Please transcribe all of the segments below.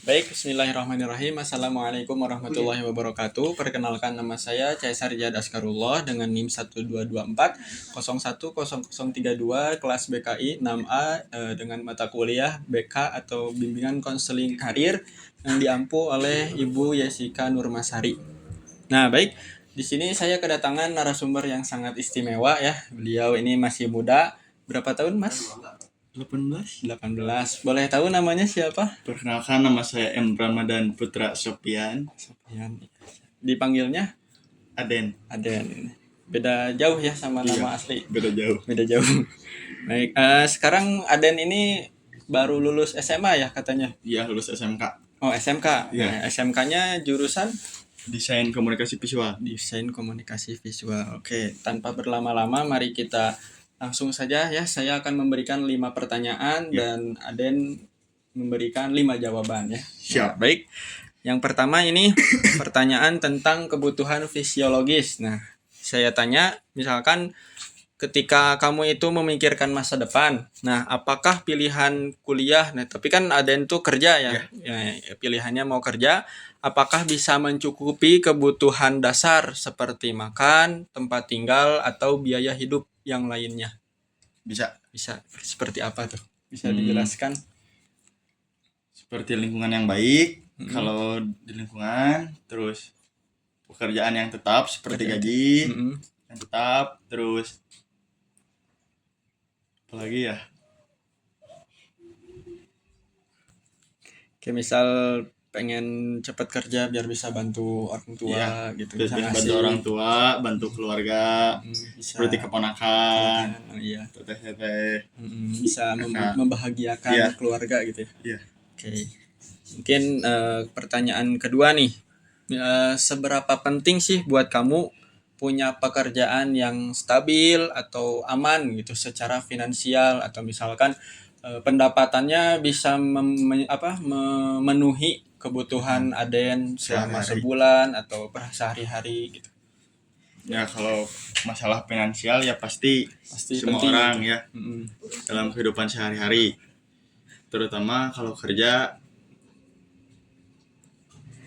Baik, bismillahirrahmanirrahim. Assalamualaikum warahmatullahi wabarakatuh. Perkenalkan, nama saya Caesar Riyad Askarullah dengan NIM 1224 010032 kelas BKI 6A dengan mata kuliah BK atau Bimbingan Konseling Karir yang diampu oleh Ibu Yesika Nurmasari. Nah, baik. Di sini saya kedatangan narasumber yang sangat istimewa ya. Beliau ini masih muda. Berapa tahun, Mas? 18. Boleh tahu namanya siapa? Perkenalkan, nama saya M. Ramadan Putra Sopian. Dipanggilnya Aden. Beda jauh ya sama Iya, nama asli. beda jauh. Baik, sekarang Aden ini baru lulus SMA ya katanya? Iya, lulus SMK. Oh, SMK. Iya. SMK-nya jurusan Desain Komunikasi Visual. Desain Komunikasi Visual. Oke, tanpa berlama-lama mari kita langsung saja ya. Saya akan memberikan 5 pertanyaan dan Aden memberikan 5 jawaban ya. Siap. Nah, baik. Yang pertama ini pertanyaan tentang kebutuhan fisiologis. Nah, saya tanya, misalkan ketika kamu itu memikirkan masa depan, nah apakah pilihan kuliah, nah tapi kan Aden tuh kerja ya, pilihannya mau kerja, apakah bisa mencukupi kebutuhan dasar seperti makan, tempat tinggal, atau biaya hidup yang lainnya? Bisa. Seperti apa tuh? Bisa dijelaskan? Seperti lingkungan yang baik. Kalau di lingkungan, terus pekerjaan yang tetap seperti gaji yang tetap, terus apalagi ya? Kayak misal pengen cepat kerja biar bisa bantu orang tua gitu. Bisa bantu orang tua, bantu keluarga, seperti keponakan, teteh. Bisa membahagiakan keluarga gitu ya. Iya. Oke. Mungkin pertanyaan kedua nih, seberapa penting sih buat kamu punya pekerjaan yang stabil atau aman gitu secara finansial, atau misalkan pendapatannya bisa memenuhi kebutuhan Aden selama sebulan atau sehari-hari gitu. Ya, kalau masalah finansial ya pasti semua penting orang gitu. Ya dalam kehidupan sehari-hari, terutama kalau kerja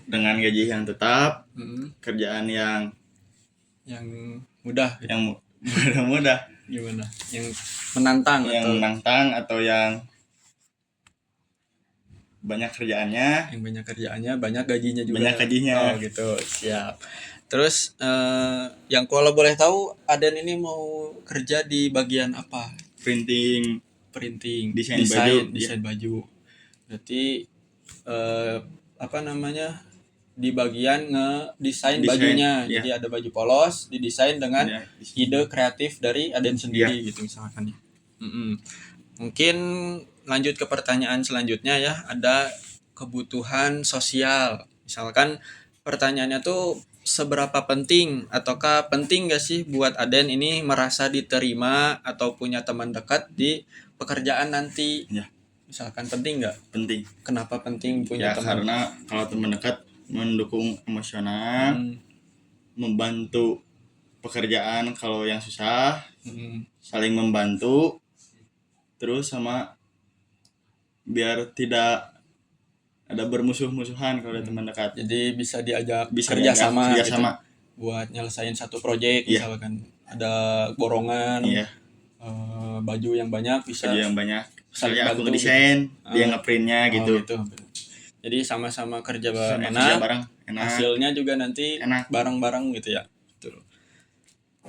dengan gaji yang tetap, kerjaan yang mudah gitu. Yang mudah Gimana? Yang menantang atau yang banyak kerjaannya, banyak gajinya juga. Banyak gajinya. Oh gitu, siap. Terus yang kalau boleh tahu, Aden ini mau kerja di bagian apa? Printing, desain baju. Berarti di bagian ngedesain bajunya. Jadi ada baju polos didesain dengan ide kreatif dari Aden sendiri gitu misalkan ya. Mungkin lanjut ke pertanyaan selanjutnya ya, ada kebutuhan sosial. Misalkan pertanyaannya tuh, seberapa penting ataukah penting gak sih buat Aden ini merasa diterima atau punya teman dekat di pekerjaan nanti? Ya. Misalkan penting gak? Penting. Kenapa penting punya teman? Karena kalau teman dekat mendukung emosional, membantu pekerjaan kalau yang susah, saling membantu, terus sama biar tidak ada bermusuh-musuhan kalau ada teman dekat. Jadi bisa diajak kerja sama gitu, buat nyelesain satu proyek. Misalkan ada borongan, baju yang banyak bisa. Misalnya aku ngedesain, dia ngeprintnya gitu. Jadi sama-sama kerja bareng, hasilnya juga nanti enak bareng-bareng gitu ya. Betul.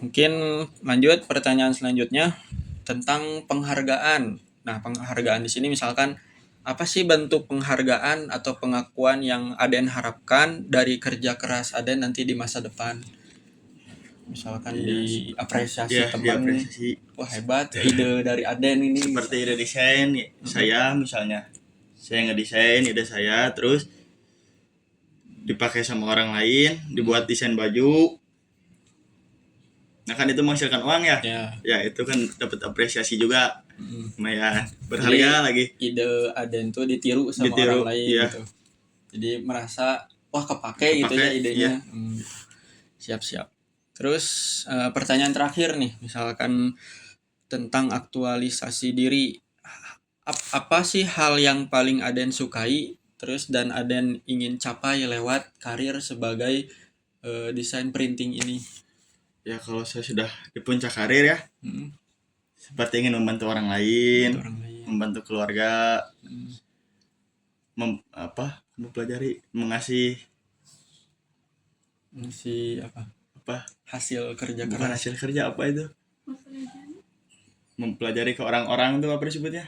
Mungkin lanjut pertanyaan selanjutnya tentang penghargaan. Nah, penghargaan di sini misalkan apa sih bentuk penghargaan atau pengakuan yang Aden harapkan dari kerja keras Aden nanti di masa depan? Misalkan diapresiasi teman, wah hebat ide dari Aden ini. Seperti ide desain saya misalnya. Saya ngedesain ide saya, terus dipakai sama orang lain, dibuat desain baju. Nah kan itu menghasilkan uang ya. Ya itu kan dapat apresiasi juga. Lumayan berharga. Jadi, lagi ide Aden tuh ditiru sama orang lain gitu. Jadi merasa wah kepake gitu ya idenya. Siap. Terus pertanyaan terakhir nih, misalkan tentang aktualisasi diri. Apa sih hal yang paling Aden sukai terus dan Aden ingin capai lewat karir sebagai desain printing ini? Ya kalau saya sudah di puncak karir ya, seperti ingin membantu orang lain, membantu keluarga, mempelajari, mengasih apa hasil kerja bukan hasil kerja apa itu, mempelajari ke orang-orang itu apa disebutnya?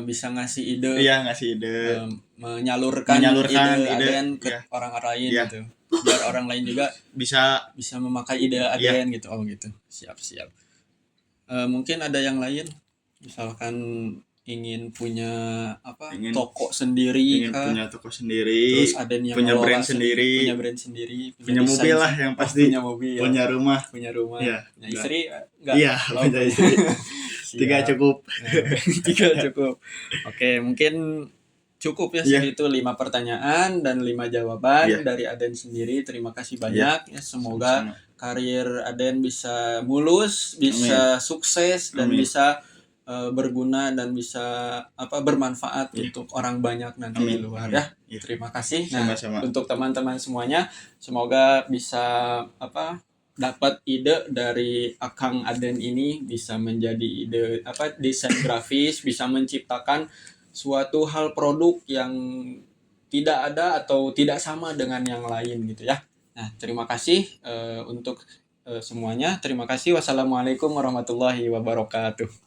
Bisa ngasih ide. Iya, ngasih ide. Menyalurkan ide Aden ke orang lain gitu. Biar orang lain juga bisa memakai ide Aden gitu. Oh gitu. Siap. Mungkin ada yang lain, misalkan ingin punya toko sendiri, punya toko sendiri, terus Aden yang punya brand sendiri, punya mobil lah yang pasti, punya rumah, ya. Punya istri enggak? Iya, punya istri. 3 cukup. 3 cukup. Oke, mungkin cukup ya segitu 5 pertanyaan dan 5 jawaban dari Aden sendiri. Terima kasih banyak ya, semoga karir Aden bisa mulus, bisa sukses dan bisa berguna dan bisa bermanfaat untuk orang banyak nanti di luar ya. Terima kasih. Nah, untuk teman-teman semuanya, semoga bisa dapat ide dari Akang Aden ini, bisa menjadi ide desain grafis, bisa menciptakan suatu hal produk yang tidak ada atau tidak sama dengan yang lain gitu ya. Nah, terima kasih untuk semuanya. Terima kasih. Wassalamualaikum warahmatullahi wabarakatuh.